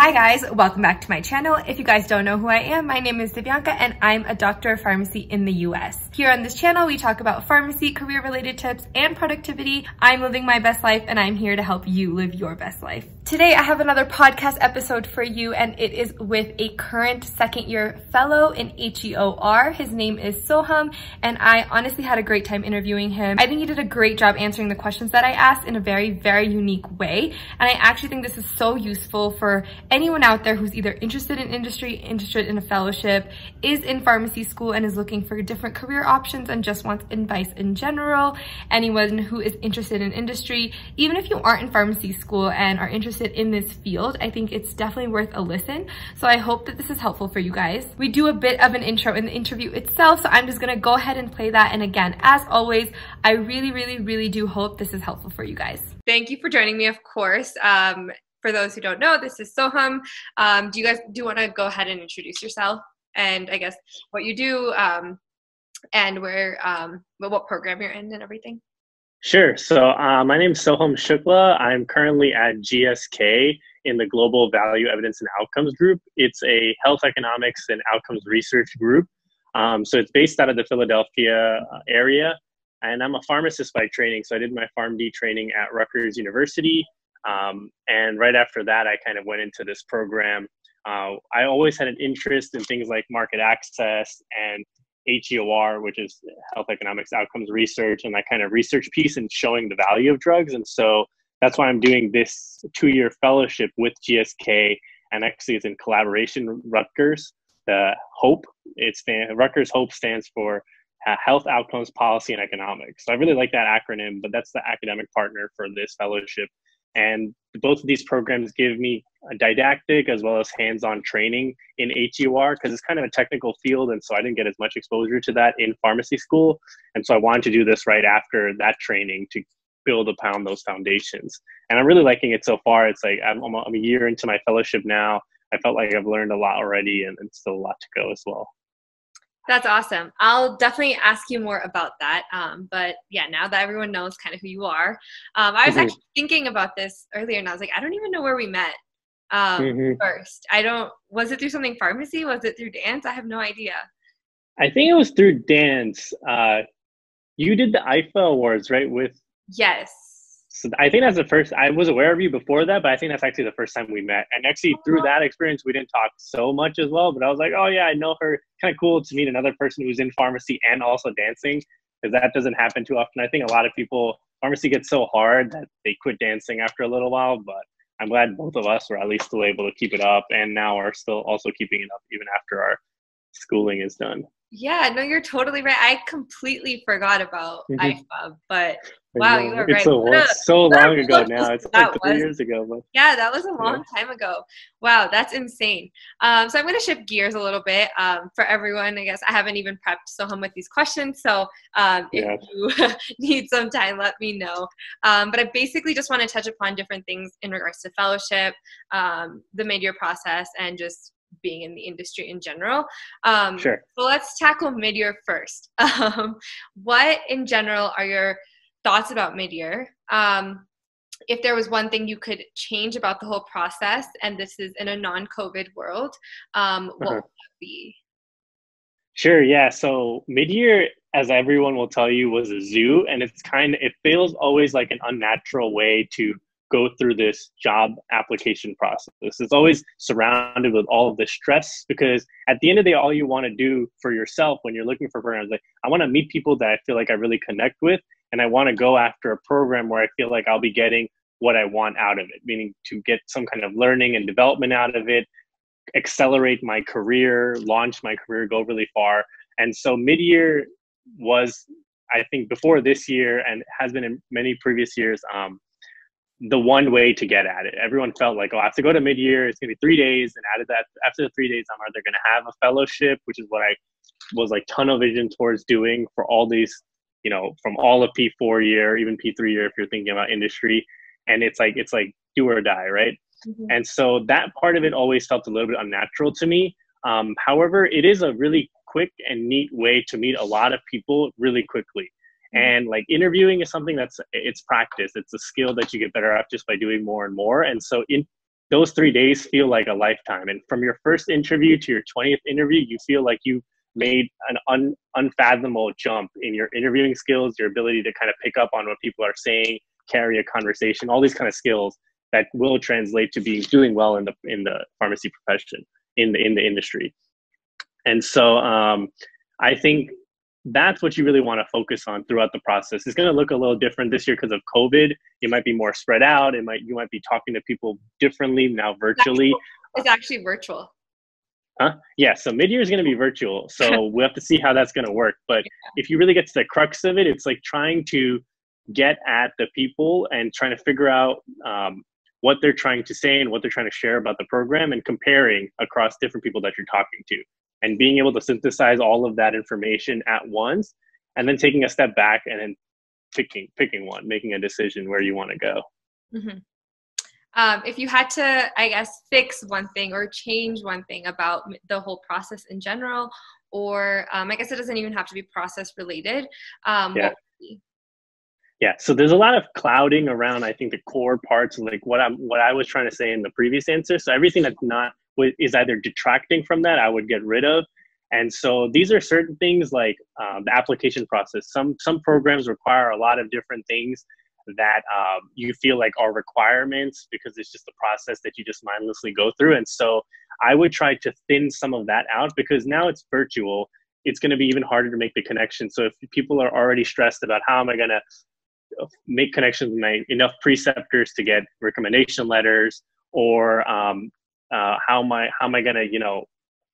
Hi guys, welcome back to my channel. If you guys don't know who I am, my name is Divyanka and I'm a doctor of pharmacy in the US. Here on this channel, we talk about pharmacy, career-related tips, and productivity. I'm living my best life and I'm here to help you live your best life. Today, I have another podcast episode for you and it is with a current second-year fellow in HEOR. His name is Soham and I honestly had a great time interviewing him. I think he did a great job answering the questions that I asked in a very, very unique way. And I actually think this is so useful for anyone out there who's either interested in industry, interested in a fellowship, is in pharmacy school and is looking for different career options and just wants advice in general. Anyone who is interested in industry, even if you aren't in pharmacy school and are interested in this field, I think it's definitely worth a listen. So I hope that this is helpful for you guys. We do a bit of an intro in the interview itself, so I'm just gonna go ahead and play that. And again, as always, I really do hope this is helpful for you guys. Thank you for joining me, of course. For those who don't know, this is Soham. Do you guys want to go ahead and introduce yourself and I guess what you do and where, what program you're in and everything? Sure. So my name is Soham Shukla. I'm currently at GSK in the Global Value Evidence and Outcomes Group. It's a health economics and outcomes research group. So it's based out of the Philadelphia area. And I'm a pharmacist by training. So I did my PharmD training at Rutgers University. And right after that, I kind of went into this program. I always had an interest in things like market access and HEOR, which is health economics outcomes research, and that kind of research piece and showing the value of drugs. And so that's why I'm doing this 2-year fellowship with GSK, and actually it's in collaboration with Rutgers. The HOPE, Rutgers HOPE stands for Health Outcomes Policy and Economics. So I really like that acronym, but that's the academic partner for this fellowship. And both of these programs give me a didactic as well as hands-on training in HEOR because it's kind of a technical field. And so I didn't get as much exposure to that in pharmacy school. And so I wanted to do this right after that training to build upon those foundations. And I'm really liking it so far. It's like I'm a year into my fellowship now. I felt like I've learned a lot already and still a lot to go as well. That's awesome. I'll definitely ask you more about that. But yeah, now that everyone knows kind of who you are, I was actually thinking about this earlier and I was like, I don't even know where we met first. Was it through something pharmacy? Was it through dance? I have no idea. I think it was through dance. You did the IFA Awards, right? Yes. So I think that's the first, I was aware of you before that, but I think that's actually the first time we met. And actually through that experience, we didn't talk so much as well, but I was like, oh yeah, I know her. Kind of cool to meet another person who's in pharmacy and also dancing, because that doesn't happen too often. I think a lot of people, pharmacy gets so hard that they quit dancing after a little while, but I'm glad both of us were at least still able to keep it up and now are still also keeping it up even after our schooling is done. Yeah, no, you're totally right. I completely forgot about IFA, but wow, you were right. It's so long ago now. It's like 3 years ago. But yeah, that was a long time ago. Wow, that's insane. So I'm going to shift gears a little bit for everyone. I guess I haven't even prepped Soham with these questions. So if you need some time, let me know. But I basically just want to touch upon different things in regards to fellowship, the mid-year process, and just being in the industry in general. Sure. So let's tackle mid-year first. What in general are your thoughts about mid-year? If there was one thing you could change about the whole process, and this is in a non-COVID world, what would that be? Sure, yeah. So mid-year, as everyone will tell you, was a zoo, and it feels always like an unnatural way to go through this job application process. It's always surrounded with all of the stress because at the end of the day, all you want to do for yourself when you're looking for programs, like I want to meet people that I feel like I really connect with, and I want to go after a program where I feel like I'll be getting what I want out of it, meaning to get some kind of learning and development out of it, accelerate my career, launch my career, go really far. And so mid-year was, I think before this year and has been in many previous years, the one way to get at it. Everyone felt like, oh, I have to go to mid-year. It's going to be 3 days. And after the 3 days, I'm either going to have a fellowship, which is what I was like tunnel vision towards doing for all these, from all of P4 year, even P3 year, if you're thinking about industry. And it's like do or die, right? And so that part of it always felt a little bit unnatural to me. However, it is a really quick and neat way to meet a lot of people really quickly. And like interviewing is something it's practice. It's a skill that you get better at just by doing more and more. And so those 3 days feel like a lifetime. And from your first interview to your 20th interview, you feel like you made an unfathomable jump in your interviewing skills, your ability to kind of pick up on what people are saying, carry a conversation, all these kind of skills that will translate to doing well in the pharmacy profession, in the industry. And so I think that's what you really want to focus on throughout the process. It's going to look a little different this year because of COVID. It might be more spread out. You might be talking to people differently now virtually. It's actually virtual. Huh? Yeah, so mid-year is going to be virtual. So we'll have to see how that's going to work. But if you really get to the crux of it, it's like trying to get at the people and trying to figure out what they're trying to say and what they're trying to share about the program, and comparing across different people that you're talking to, and being able to synthesize all of that information at once, and then taking a step back and then picking one, making a decision where you want to go. Mm-hmm. If you had to, I guess, fix one thing or change one thing about the whole process in general, or I guess it doesn't even have to be process related, what would it be? Yeah, so there's a lot of clouding around, I think, the core parts, like what I was trying to say in the previous answer. So everything that's not is either detracting from that, I would get rid of. And so these are certain things like the application process. Some programs require a lot of different things that you feel like are requirements because it's just a process that you just mindlessly go through. And so I would try to thin some of that out, because now it's virtual. It's going to be even harder to make the connection. So if people are already stressed about how am I going to make connections with enough preceptors to get recommendation letters, or how am I going to,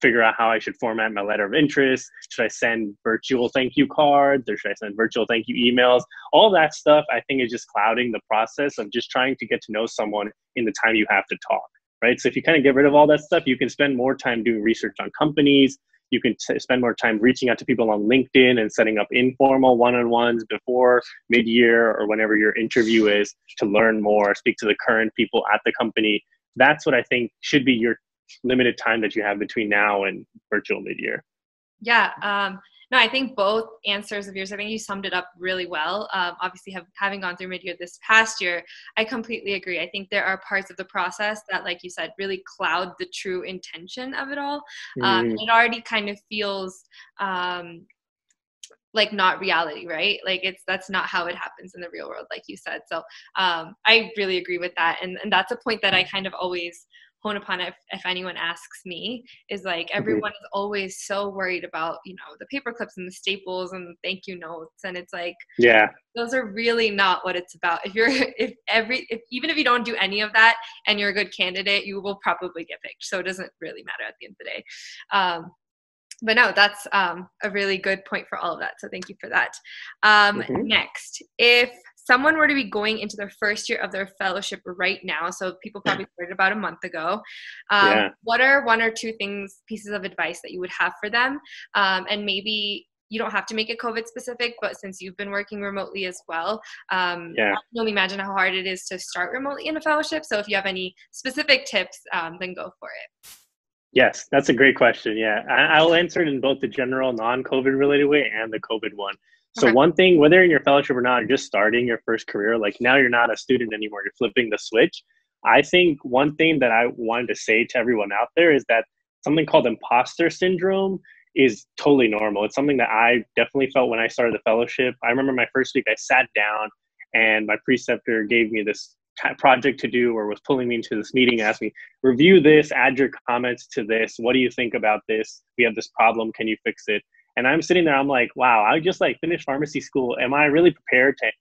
figure out how I should format my letter of interest? Should I send virtual thank you cards, or should I send virtual thank you emails? All that stuff, I think, is just clouding the process of just trying to get to know someone in the time you have to talk, right? So if you kind of get rid of all that stuff, you can spend more time doing research on companies. You can spend more time reaching out to people on LinkedIn and setting up informal one-on-ones before mid-year or whenever your interview is, to learn more, speak to the current people at the company. That's what I think should be your limited time that you have between now and virtual mid-year. Yeah. No, I think both answers of yours, I think you summed it up really well. Obviously, having gone through mid-year this past year, I completely agree. I think there are parts of the process that, like you said, really cloud the true intention of it all. It already kind of feels like not reality, right? Like that's not how it happens in the real world, like you said. So I really agree with that. And that's a point that I kind of always hone upon if anyone asks me, is like, everyone is always so worried about, the paper clips and the staples and the thank you notes. And it's like, those are really not what it's about. Even if you don't do any of that and you're a good candidate, you will probably get picked. So it doesn't really matter at the end of the day. But no, that's a really good point for all of that. So thank you for that. Next, if someone were to be going into their first year of their fellowship right now, so people probably started about a month ago, what are one or two pieces of advice that you would have for them? And maybe you don't have to make it COVID specific, but since you've been working remotely as well, I can only imagine how hard it is to start remotely in a fellowship. So if you have any specific tips, then go for it. Yes, that's a great question. Yeah, I'll answer it in both the general non-COVID related way and the COVID one. So one thing, whether in your fellowship or not, or just starting your first career, like now you're not a student anymore, you're flipping the switch. I think one thing that I wanted to say to everyone out there is that something called imposter syndrome is totally normal. It's something that I definitely felt when I started the fellowship. I remember my first week, I sat down and my preceptor gave me this project to do, or was pulling me into this meeting and asked me, review this, add your comments to this. What do you think about this? We have this problem. Can you fix it? And I'm sitting there, I'm like, wow, I just finished pharmacy school. Am I really prepared to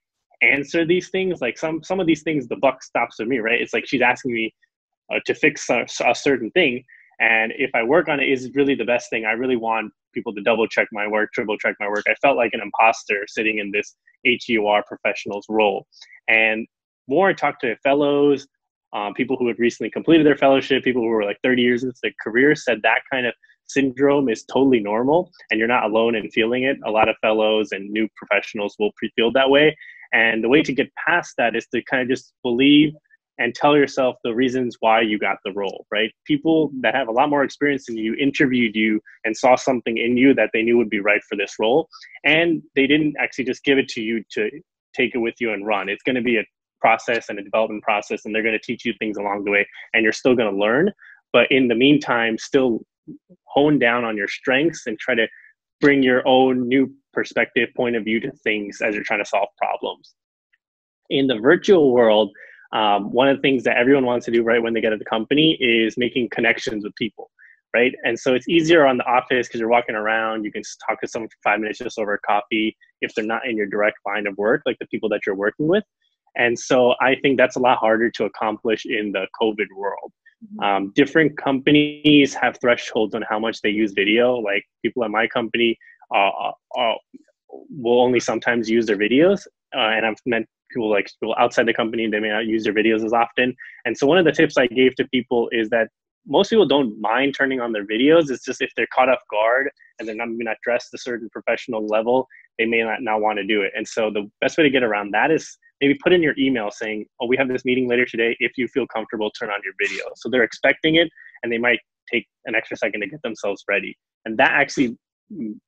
answer these things? Like some of these things, the buck stops with me, right? It's like she's asking me to fix a certain thing. And if I work on it, is it really the best thing? I really want people to double check my work, triple check my work. I felt like an imposter sitting in this HEOR professional's role. And more I talked to fellows, people who had recently completed their fellowship, people who were like 30 years into their career, said that kind of syndrome is totally normal and you're not alone in feeling it. A lot of fellows and new professionals will feel that way. And the way to get past that is to kind of just believe and tell yourself the reasons why you got the role, right? People that have a lot more experience than you interviewed you and saw something in you that they knew would be right for this role. And they didn't actually just give it to you to take it with you and run. It's going to be a process and a development process, and they're going to teach you things along the way, and you're still going to learn. But in the meantime, still hone down on your strengths and try to bring your own new perspective, point of view to things as you're trying to solve problems. In the virtual world, one of the things that everyone wants to do right when they get at the company is making connections with people, right? And so it's easier on the office because you're walking around, you can talk to someone for 5 minutes just over a coffee if they're not in your direct line of work, like the people that you're working with. And so I think that's a lot harder to accomplish in the COVID world. Different companies have thresholds on how much they use video. Like people at my company will only sometimes use their videos. And I've met people outside the company, they may not use their videos as often. And so one of the tips I gave to people is that most people don't mind turning on their videos. It's just if they're caught off guard and they're not dressed a certain professional level, they may not want to do it. And so the best way to get around that is maybe put in your email saying, oh, we have this meeting later today. If you feel comfortable, turn on your video. So they're expecting it, and they might take an extra second to get themselves ready. And that actually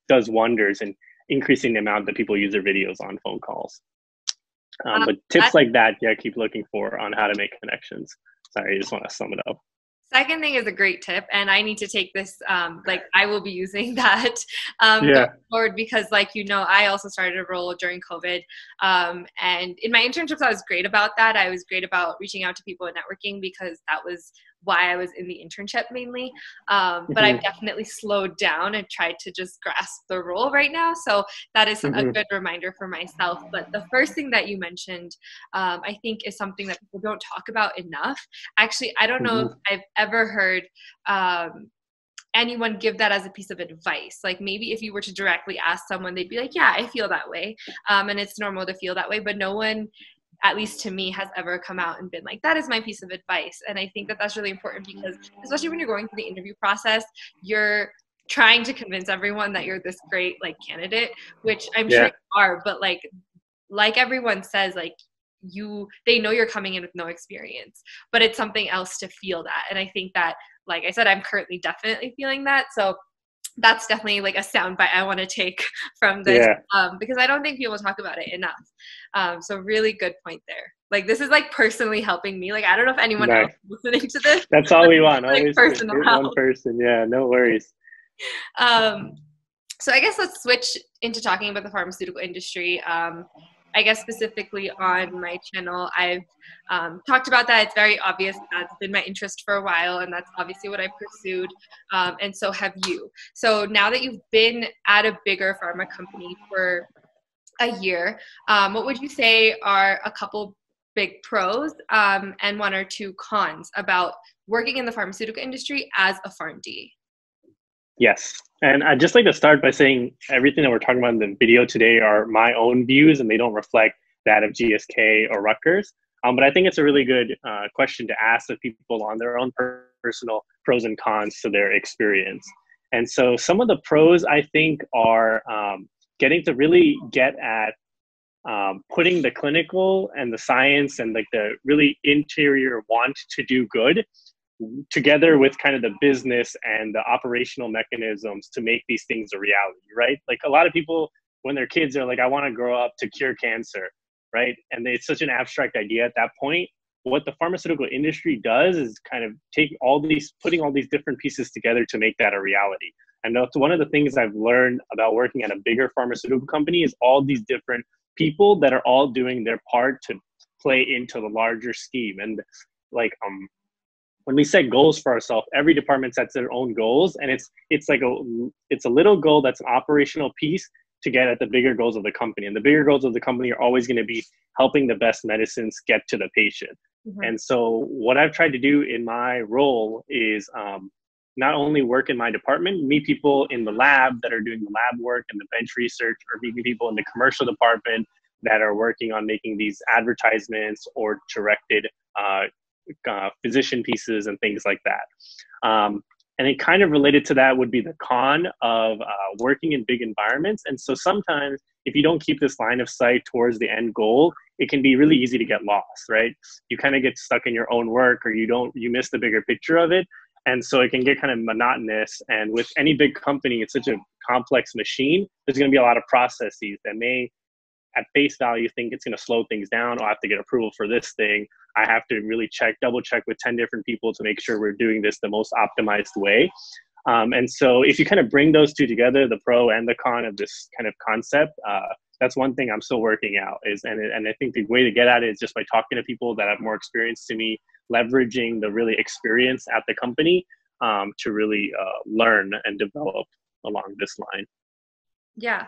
does wonders in increasing the amount that people use their videos on phone calls. But tips like that, yeah, keep looking for on how to make connections. Sorry, I just want to sum it up. Second thing is a great tip, and I need to take this, I will be using that going forward because, I also started a role during COVID, and in my internships, I was great about that. I was great about reaching out to people and networking because that was why I was in the internship mainly, but I've definitely slowed down and tried to just grasp the role right now, so that is a good reminder for myself. But the first thing that you mentioned, I think is something that people don't talk about enough. Actually, I don't know if I've ever heard anyone give that as a piece of advice. Like maybe if you were to directly ask someone, they'd be like, yeah, I feel that way, and it's normal to feel that way, but no one, at least to me, has ever come out and been like, that is my piece of advice. And I think that that's really important because especially when you're going through the interview process, you're trying to convince everyone that you're this great candidate, which I'm sure you are, but like everyone says, they know you're coming in with no experience, but it's something else to feel that. And I think that, like I said, I'm currently definitely feeling that. So that's definitely a soundbite I want to take from this, because I don't think people talk about it enough. So really good point there. This is personally helping me. I don't know if anyone else is listening to this. That's all we want. Always personal help. One person. Yeah, no worries. So I guess let's switch into talking about the pharmaceutical industry. I guess specifically on my channel, I've talked about that. It's very obvious that's been my interest for a while, and that's obviously what I pursued, and so have you. So now that you've been at a bigger pharma company for a year, what would you say are a couple big pros and one or two cons about working in the pharmaceutical industry as a PharmD? Yes. And I'd just like to start by saying everything that we're talking about in the video today are my own views, and they don't reflect that of GSK or Rutgers. But I think it's a really good question to ask of people on their own personal pros and cons to their experience. And so some of the pros, I think, are getting to really get at putting the clinical and the science and the really interior want to do good together with kind of the business and the operational mechanisms to make these things a reality, right? A lot of people, when they're kids, they're like, I want to grow up to cure cancer, right? And it's such an abstract idea at that point. What the pharmaceutical industry does is kind of putting all these different pieces together to make that a reality. And that's one of the things I've learned about working at a bigger pharmaceutical company is all these different people that are all doing their part to play into the larger scheme. And when we set goals for ourselves, every department sets their own goals, and it's a little goal that's an operational piece to get at the bigger goals of the company. And the bigger goals of the company are always going to be helping the best medicines get to the patient. And so what I've tried to do in my role is not only work in my department, meet people in the lab that are doing the lab work and the bench research, or meeting people in the commercial department that are working on making these advertisements or directed physician pieces and things like that. And it kind of related to that would be the con of working in big environments. And so sometimes if you don't keep this line of sight towards the end goal, it can be really easy to get lost, right? You kind of get stuck in your own work, or you miss the bigger picture of it. And so it can get kind of monotonous. And with any big company, it's such a complex machine. There's going to be a lot of processes that may at face value think it's going to slow things down. I have to get approval for this thing. I have to really double check with 10 different people to make sure we're doing this the most optimized way. And so if you kind of bring those two together, the pro and the con of this kind of concept, that's one thing I'm still working out and I think the way to get at it is just by talking to people that have more experience to me, leveraging the really experience at the company to really learn and develop along this line. Yeah.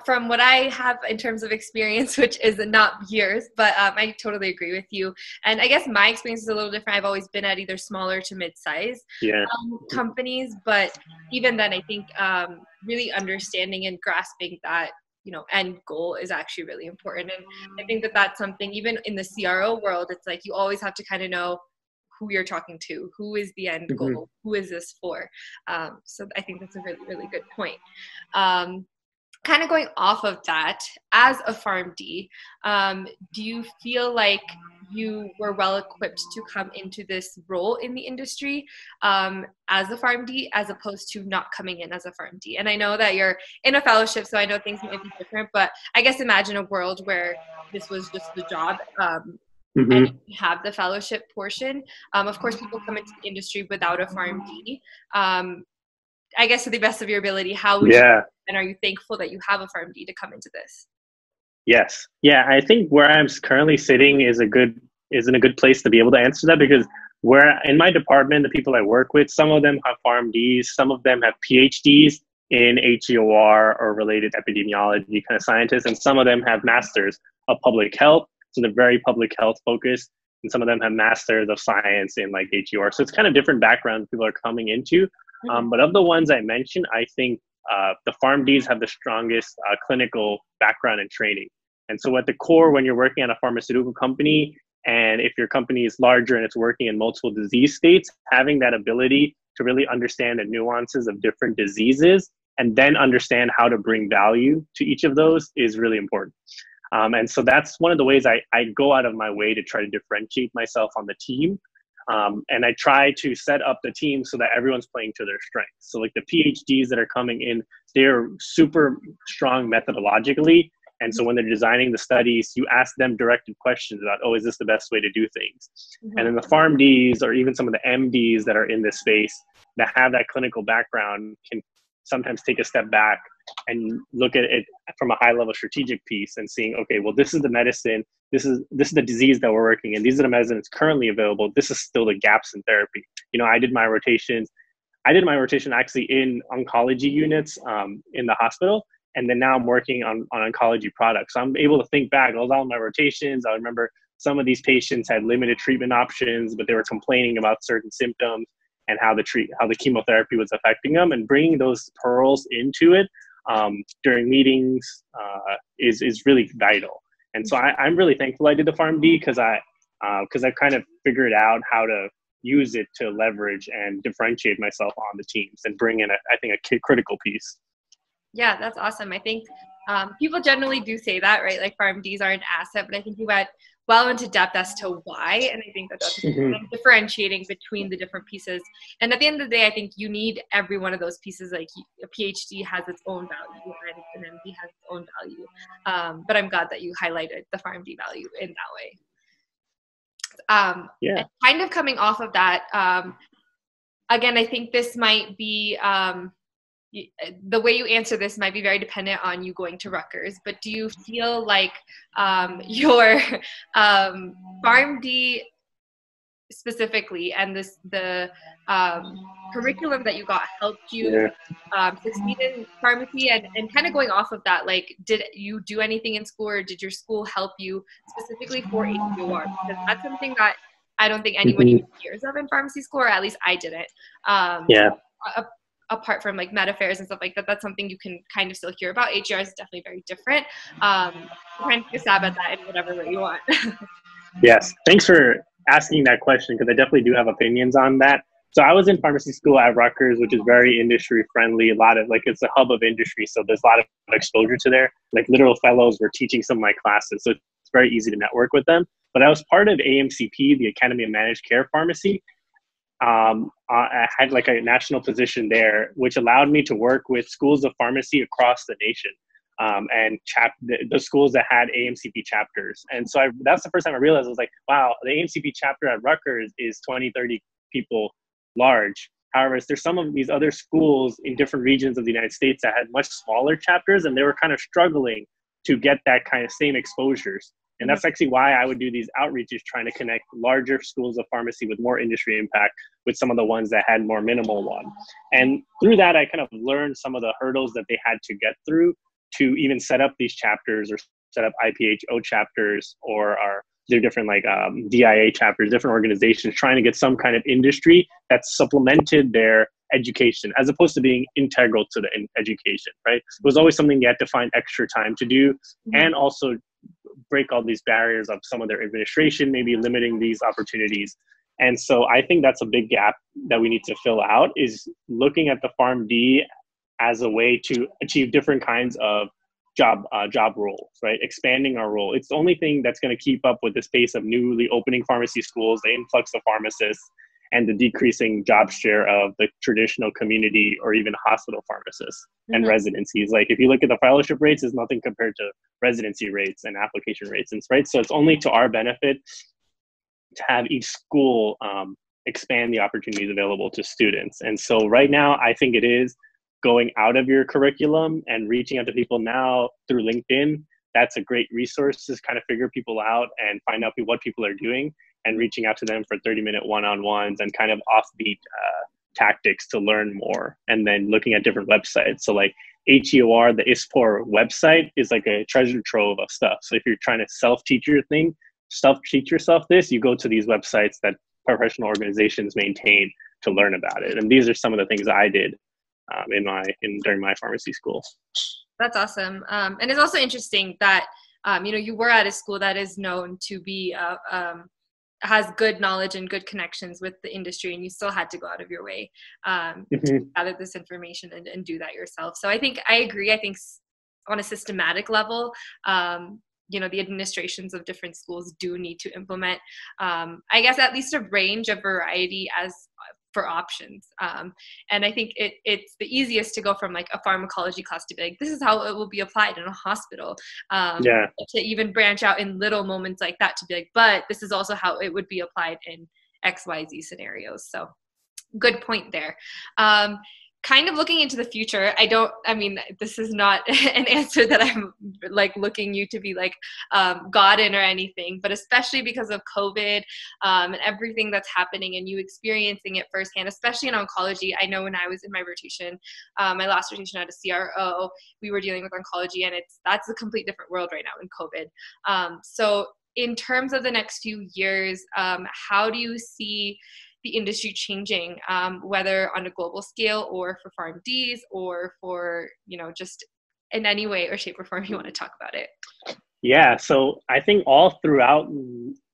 From what I have in terms of experience, which is not years, but I totally agree with you. And I guess my experience is a little different. I've always been at either smaller to mid-size companies, but even then, I think really understanding and grasping that, you know, end goal is actually really important. And I think that that's something, even in the CRO world, it's like you always have to kind of know who you're talking to, who is the end goal, who is this for? So I think that's a really, really good point. Kind of going off of that, as a PharmD, do you feel like you were well equipped to come into this role in the industry as a PharmD, as opposed to not coming in as a PharmD? And I know that you're in a fellowship, so I know things might be different, but I guess imagine a world where this was just the job and you have the fellowship portion. Of course, people come into the industry without a PharmD. I guess to the best of your ability, how would you, and are you thankful that you have a PharmD to come into this? Yes. Yeah, I think where I'm currently sitting is in a good place to be able to answer that, because where in my department, the people I work with, some of them have PharmDs, some of them have PhDs in HEOR or related epidemiology kind of scientists, and some of them have masters of public health. So they're very public health focused, and some of them have masters of science in like HEOR. So it's kind of different backgrounds people are coming into. But of the ones I mentioned, I think the PharmDs have the strongest clinical background and training. And so at the core, when you're working at a pharmaceutical company, and if your company is larger and it's working in multiple disease states, having that ability to really understand the nuances of different diseases and then understand how to bring value to each of those is really important. And so that's one of the ways I go out of my way to try to differentiate myself on the team. And I try to set up the team so that everyone's playing to their strengths. So like the PhDs that are coming in, they're super strong methodologically. And so when they're designing the studies, you ask them directed questions about, oh, is this the best way to do things? And then the PharmDs or even some of the MDs that are in this space that have that clinical background can sometimes take a step back and look at it from a high level strategic piece and seeing, okay, well, this is the medicine, this is the disease that we're working in, these are the medicines currently available, this is still the gaps in therapy. You know, I did my rotation actually in oncology units in the hospital, and then now I'm working on oncology products. So I'm able to think back, I was on my rotations, I remember some of these patients had limited treatment options, but they were complaining about certain symptoms and how the chemotherapy was affecting them, and bringing those pearls into it during meetings is really vital. And so I'm really thankful I did the PharmD because I kind of figured out how to use it to leverage and differentiate myself on the teams and bring in, I think, a critical piece. Yeah, that's awesome. I think people generally do say that, right? Like PharmDs are an asset, but I think you went well into depth as to why. And I think that that's differentiating between the different pieces. And at the end of the day, I think you need every one of those pieces. Like a PhD has its own value and an MD has its own value. But I'm glad that you highlighted the PharmD value in that way. And kind of coming off of that, again, I think this might be, the way you answer this might be very dependent on you going to Rutgers, but do you feel like your PharmD specifically and the curriculum that you got helped you succeed in pharmacy? And kind of going off of that, like, did you do anything in school, or did your school help you specifically for HEOR? Because that's something that I don't think anyone even hears of in pharmacy school, or at least I didn't. Apart from like med affairs and stuff like that, that's something you can kind of still hear about. HEOR is definitely very different. Trying to take a stab at that in whatever way you want. Yes, thanks for asking that question, because I definitely do have opinions on that. So I was in pharmacy school at Rutgers, which is very industry friendly. A lot of it's a hub of industry, so there's a lot of exposure to there. Like literal fellows were teaching some of my classes, so it's very easy to network with them. But I was part of AMCP, the Academy of Managed Care Pharmacy. I had like a national position there, which allowed me to work with schools of pharmacy across the nation. and the schools that had AMCP chapters. And so that's the first time I realized, I was like, wow, the AMCP chapter at Rutgers is 20, 30 people large. However, there's some of these other schools in different regions of the United States that had much smaller chapters, and they were kind of struggling to get that kind of same exposures. And that's actually why I would do these outreaches, trying to connect larger schools of pharmacy with more industry impact with some of the ones that had more minimal one. And through that, I kind of learned some of the hurdles that they had to get through to even set up these chapters, or set up IPHO chapters, or they're different like DIA chapters, different organizations trying to get some kind of industry that supplemented their education as opposed to being integral to the education, right? It was always something you had to find extra time to do, and also break all these barriers of some of their administration, maybe limiting these opportunities. And so I think that's a big gap that we need to fill out, is looking at the PharmD as a way to achieve different kinds of job roles, right? Expanding our role. It's the only thing that's going to keep up with this pace of newly opening pharmacy schools, the influx of pharmacists, and the decreasing job share of the traditional community or even hospital pharmacists and residencies. Like if you look at the fellowship rates, it's nothing compared to residency rates and application rates, and right. So it's only to our benefit to have each school expand the opportunities available to students. And so right now, I think it is going out of your curriculum and reaching out to people now through LinkedIn. That's a great resource to kind of figure people out and find out what people are doing, and reaching out to them for 30-minute one-on-ones and kind of offbeat tactics to learn more. And then looking at different websites. So like HEOR, the ISPOR website, is like a treasure trove of stuff. So if you're trying to self-teach yourself this, you go to these websites that professional organizations maintain to learn about it. And these are some of the things that I did during my pharmacy school. That's awesome. And it's also interesting that, you were at a school that is known to be, has good knowledge and good connections with the industry, and you still had to go out of your way to gather this information and do that yourself. So I think I agree. I think on a systematic level, the administrations of different schools do need to implement, I guess, at least a range of variety for options. And I think it's the easiest to go from like a pharmacology class to be like, this is how it will be applied in a hospital. To even branch out in little moments like that to be like, but this is also how it would be applied in XYZ scenarios. So good point there. Kind of looking into the future, this is not an answer that I'm like looking you to be like God in or anything, but especially because of COVID and everything that's happening and you experiencing it firsthand, especially in oncology. I know when I was in my rotation, my last rotation at a CRO, we were dealing with oncology, and that's a complete different world right now in COVID. So in terms of the next few years, how do you see the industry changing, whether on a global scale or for PharmDs or for, just in any way or shape or form you want to talk about it? Yeah, so I think all throughout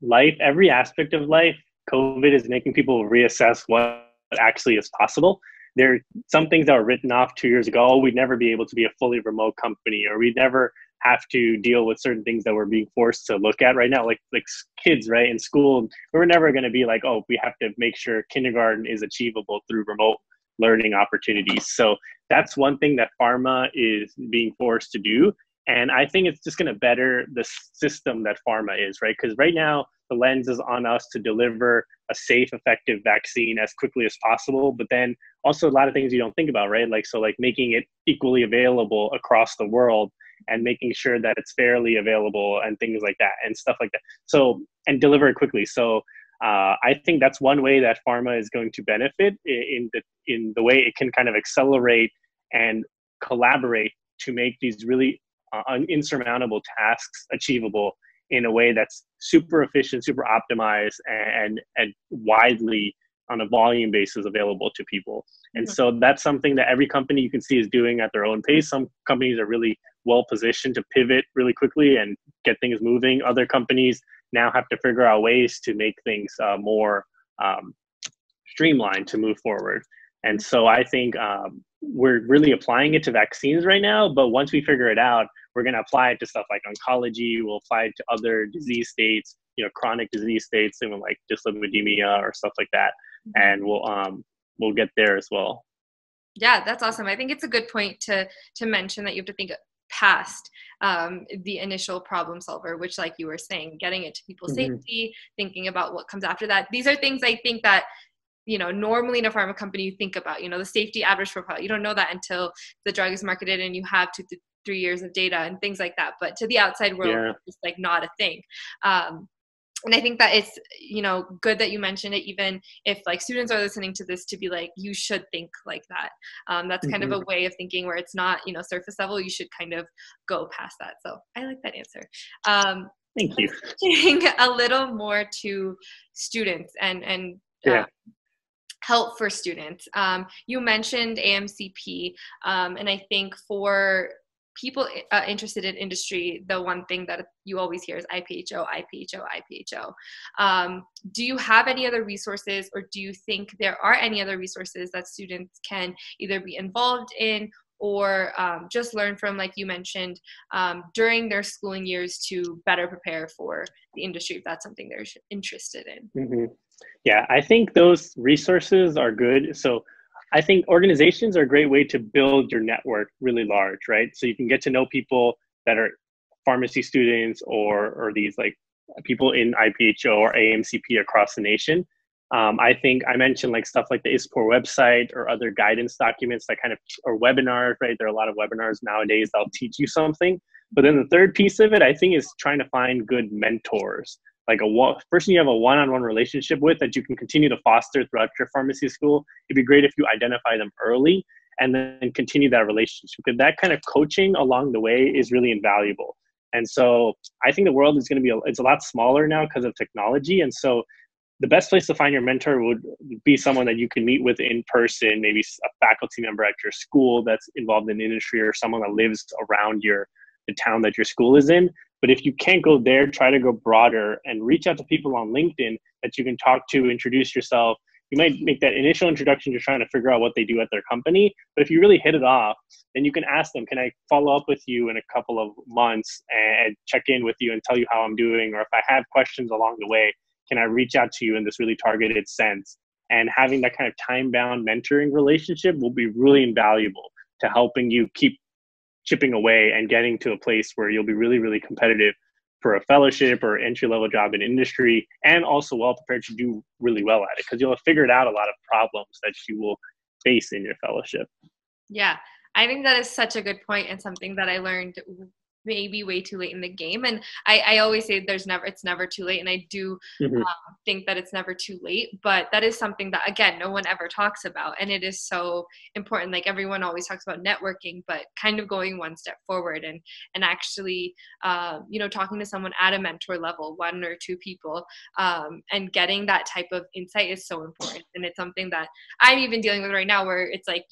life, every aspect of life, COVID is making people reassess what actually is possible. There are some things that were written off 2 years ago. Oh, we'd never be able to be a fully remote company, or we'd never have to deal with certain things that we're being forced to look at right now, like kids, right, in school. We're never going to be like, oh, we have to make sure kindergarten is achievable through remote learning opportunities. So that's one thing that pharma is being forced to do. And I think it's just going to better the system that pharma is, right? Because right now the lens is on us to deliver a safe, effective vaccine as quickly as possible. But then also a lot of things you don't think about, right? Like making it equally available across the world, and making sure that it's fairly available and things like that and stuff like that. So, and deliver it quickly. So I think that's one way that pharma is going to benefit in the way it can kind of accelerate and collaborate to make these really insurmountable tasks achievable in a way that's super efficient, super optimized, and widely on a volume basis available to people. And so that's something that every company you can see is doing at their own pace. Some companies are really well positioned to pivot really quickly and get things moving. Other companies now have to figure out ways to make things more streamlined to move forward. And so I think we're really applying it to vaccines right now, but once we figure it out, we're going to apply it to stuff like oncology. We'll apply it to other disease states, chronic disease states, even like dyslipidemia or stuff like that. And we'll get there as well. Yeah, that's awesome. I think it's a good point to mention that you have to think past the initial problem solver, which, like you were saying, getting it to people's safety, thinking about what comes after that. These are things I think that, you know, normally in a pharma company you think about, you know, the safety adverse profile. You don't know that until the drug is marketed and you have 2 to 3 years of data and things like that. But to the outside world, it's like not a thing. And I think that it's, you know, good that you mentioned it, even if like students are listening to this, to be like, you should think like that. That's kind of a way of thinking where it's not, you know, surface level. You should kind of go past that. So I like that answer. Thank you. Switching a little more to students and help for students. You mentioned AMCP, and I think for people interested in industry, the one thing that you always hear is IPHO, IPHO, IPHO. Do you have any other resources, or do you think there are any other resources that students can either be involved in or just learn from, like you mentioned, during their schooling years to better prepare for the industry if that's something they're interested in? Yeah, I think those resources are good. So I think organizations are a great way to build your network really large, right? So you can get to know people that are pharmacy students or these like people in IPHO or AMCP across the nation. I think I mentioned like stuff like the ISPOR website or other guidance documents that kind of, or webinars, right? There are a lot of webinars nowadays that'll teach you something. But then the third piece of it, I think, is trying to find good mentors, like a person you have a one-on-one relationship with that you can continue to foster throughout your pharmacy school. It'd be great if you identify them early and then continue that relationship, because that kind of coaching along the way is really invaluable. And so I think the world is going to be, it's a lot smaller now because of technology. And so the best place to find your mentor would be someone that you can meet with in person, maybe a faculty member at your school that's involved in industry, or someone that lives around the town that your school is in. But if you can't go there, try to go broader and reach out to people on LinkedIn that you can talk to, introduce yourself. You might make that initial introduction just trying to figure out what they do at their company. But if you really hit it off, then you can ask them, can I follow up with you in a couple of months and check in with you and tell you how I'm doing? Or if I have questions along the way, can I reach out to you in this really targeted sense? And having that kind of time-bound mentoring relationship will be really invaluable to helping you keep chipping away and getting to a place where you'll be really, really competitive for a fellowship or entry-level job in industry, and also well prepared to do really well at it, because you'll have figured out a lot of problems that you will face in your fellowship. Yeah, I think that is such a good point, and something that I learned maybe way too late in the game. And I always say it's never too late. And I do think that it's never too late, but that is something that, again, no one ever talks about. And it is so important. Like everyone always talks about networking, but kind of going one step forward and actually, you know, talking to someone at a mentor level, 1 or 2 people, and getting that type of insight is so important. And it's something that I'm even dealing with right now, where it's like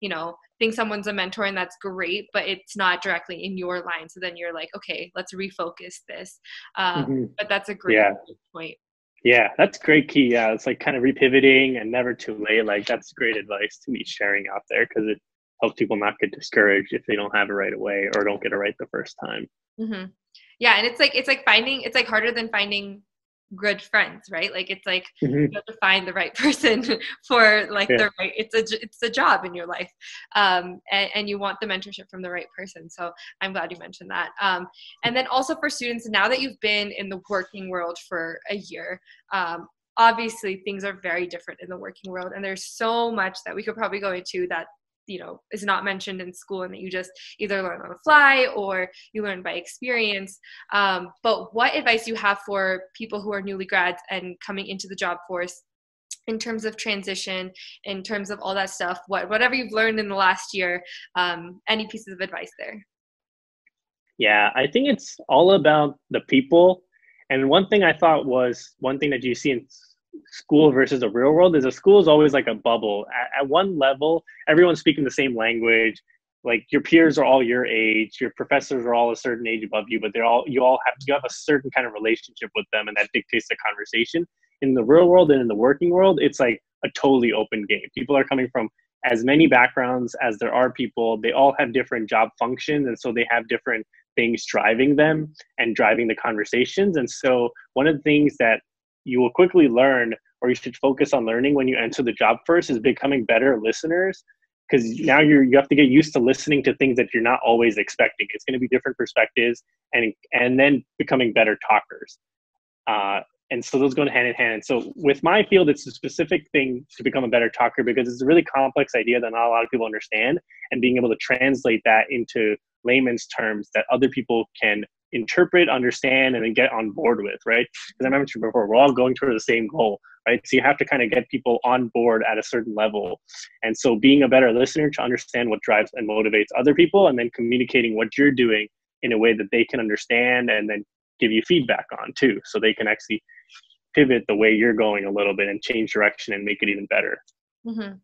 you know, think someone's a mentor and that's great, but it's not directly in your line. So then you're like, okay, let's refocus this. But that's a great point. Yeah, that's great key. Yeah, it's like kind of repivoting and never too late. Like that's great advice to be sharing out there, because it helps people not get discouraged if they don't have it right away or don't get it right the first time. Yeah, and it's like harder than finding good friends, right? Like it's like you have to find the right person for like the right, it's a job in your life, and you want the mentorship from the right person. So I'm glad you mentioned that. And then also for students, now that you've been in the working world for a year, obviously things are very different in the working world, and there's so much that we could probably go into that, you know, is not mentioned in school and that you just either learn on the fly or you learn by experience. But what advice do you have for people who are newly grads and coming into the job force in terms of transition, in terms of all that stuff, whatever you've learned in the last year, any pieces of advice there? Yeah, I think it's all about the people. And one thing I thought was one thing that you see in school versus the real world is a school is always like a bubble. At one level, everyone's speaking the same language. Like your peers are all your age, your professors are all a certain age above you, but you have a certain kind of relationship with them, and that dictates the conversation. In the real world and in the working world, it's like a totally open game. People are coming from as many backgrounds as there are people. They all have different job functions, and so they have different things driving them and driving the conversations. And so one of the things that you will quickly learn, or you should focus on learning when you enter the job first, is becoming better listeners. because now you have to get used to listening to things that you're not always expecting. It's going to be different perspectives, and then becoming better talkers. And so those go hand in hand. And so with my field, it's a specific thing to become a better talker, because it's a really complex idea that not a lot of people understand, and being able to translate that into layman's terms that other people can interpret, understand, and then get on board with, right? Because I mentioned before, we're all going toward the same goal, right? So you have to kind of get people on board at a certain level. And so being a better listener to understand what drives and motivates other people, and then communicating what you're doing in a way that they can understand and then give you feedback on too, so they can actually pivot the way you're going a little bit and change direction and make it even better. Mm-hmm.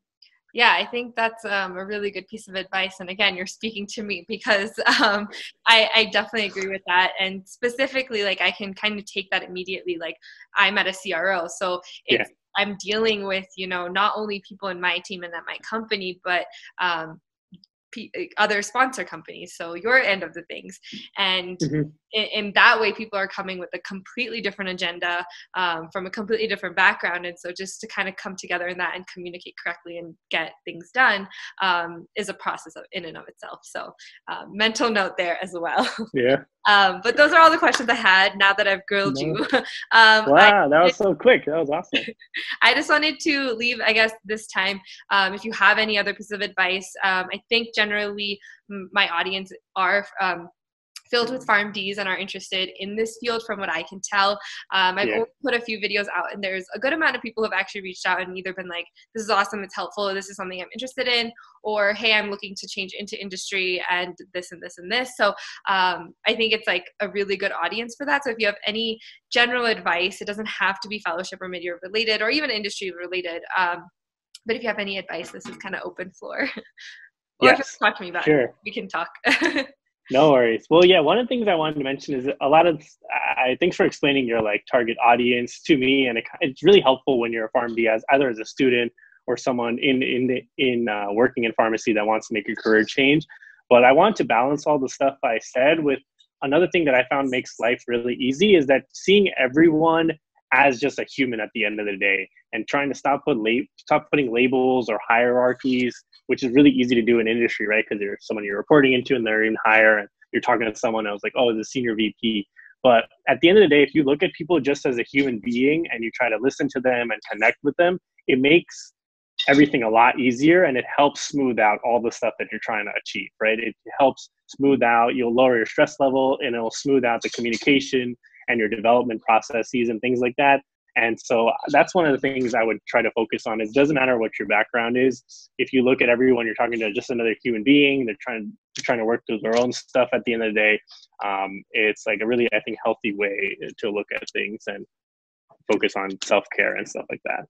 Yeah, I think that's a really good piece of advice. And again, you're speaking to me, because I definitely agree with that. And specifically, like, I can kind of take that immediately. Like, I'm at a CRO, so I'm dealing with, not only people in my team and at my company, but other sponsor companies, so your end of the things. And in that way, people are coming with a completely different agenda, from a completely different background. And so just to kind of come together in that and communicate correctly and get things done is a process in and of itself. So mental note there as well. Yeah. But those are all the questions I had now that I've grilled you. Wow, that was so quick. That was awesome. I just wanted to leave, I guess, this time, if you have any other piece of advice. I think generally my audience are filled with PharmDs and are interested in this field, from what I can tell. I've only put a few videos out, and there's a good amount of people who have actually reached out and either been like, this is awesome, it's helpful, this is something I'm interested in, or hey, I'm looking to change into industry and this and this and this. So I think it's like a really good audience for that. So if you have any general advice, it doesn't have to be fellowship or mid-year related or even industry related. But if you have any advice, this is kind of open floor. Or if you talk to me about it, we can talk. No worries. Well, yeah, one of the things I wanted to mention is a lot of, thanks for explaining your like target audience to me. And it's really helpful when you're a PharmD, either as a student or someone in working in pharmacy that wants to make a career change. But I want to balance all the stuff I said with another thing that I found makes life really easy, is that seeing everyone as just a human at the end of the day, and trying to stop putting labels or hierarchies, which is really easy to do in industry, right? Because there's someone you're reporting into and they're even higher, and you're talking to someone else like, oh, it's a senior VP. But at the end of the day, if you look at people just as a human being and you try to listen to them and connect with them, it makes everything a lot easier, and it helps smooth out all the stuff that you're trying to achieve, right? It helps smooth out, you'll lower your stress level, and it'll smooth out the communication and your development processes and things like that. And so that's one of the things I would try to focus on. Is it doesn't matter what your background is. If you look at everyone, you're talking to just another human being. They're trying to work through their own stuff at the end of the day. It's like a really, I think, healthy way to look at things and focus on self-care and stuff like that.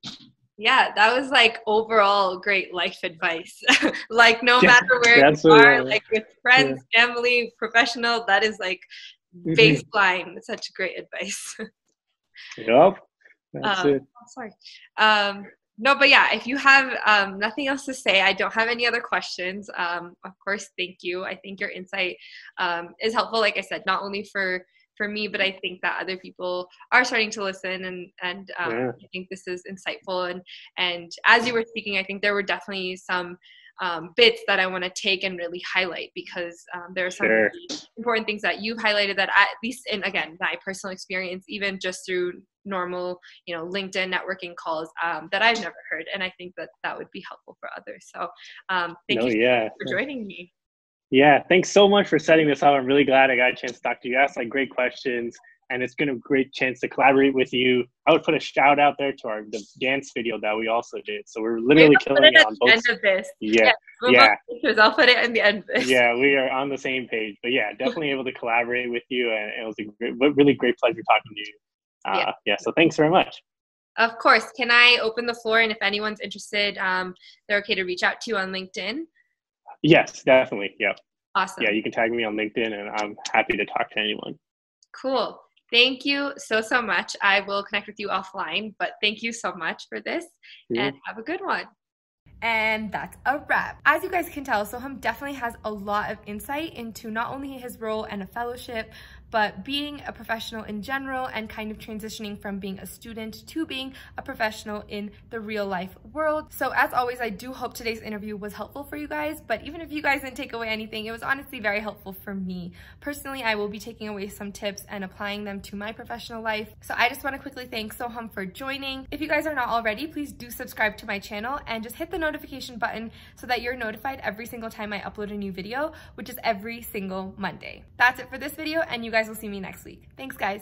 Yeah, that was like overall great life advice. Like no matter where you are, like with friends, family, professional, that is like baseline. Such great advice. Yep. That's it. Sorry. No, but yeah, if you have nothing else to say, I don't have any other questions. Of course, thank you. I think your insight is helpful, like I said, not only for me, but I think that other people are starting to listen, and I think this is insightful. And as you were speaking, I think there were definitely some bits that I want to take and really highlight, because there are some really important things that you've highlighted that, at least in, again, my personal experience, even just through normal, LinkedIn networking calls, that I've never heard. And I think that would be helpful for others. So thank you for joining me. Yeah, thanks so much for setting this up. I'm really glad I got a chance to talk to you. You asked like great questions, and it's been a great chance to collaborate with you. I would put a shout out there to the dance video that we also did. So we're literally killing it on both. End of this. Yeah. I'll put it in the end of this. Yeah, we are on the same page. But yeah, definitely able to collaborate with you, and it was a really great pleasure talking to you. So thanks very much. Of course. Can I open the floor? And if anyone's interested, they're okay to reach out to you on LinkedIn? Yes, definitely. Yep. Awesome. Yeah, you can tag me on LinkedIn, and I'm happy to talk to anyone. Cool. Thank you so much. I will connect with you offline, but thank you so much for this, and have a good one. And that's a wrap. As you guys can tell, Soham definitely has a lot of insight into not only his role and a fellowship, but being a professional in general and kind of transitioning from being a student to being a professional in the real life world. So as always, I do hope today's interview was helpful for you guys, but even if you guys didn't take away anything, it was honestly very helpful for me. Personally, I will be taking away some tips and applying them to my professional life. So I just want to quickly thank Soham for joining. If you guys are not already, please do subscribe to my channel and just hit the notification button so that you're notified every single time I upload a new video, which is every single Monday. That's it for this video, and you guys will see me next week. Thanks, guys.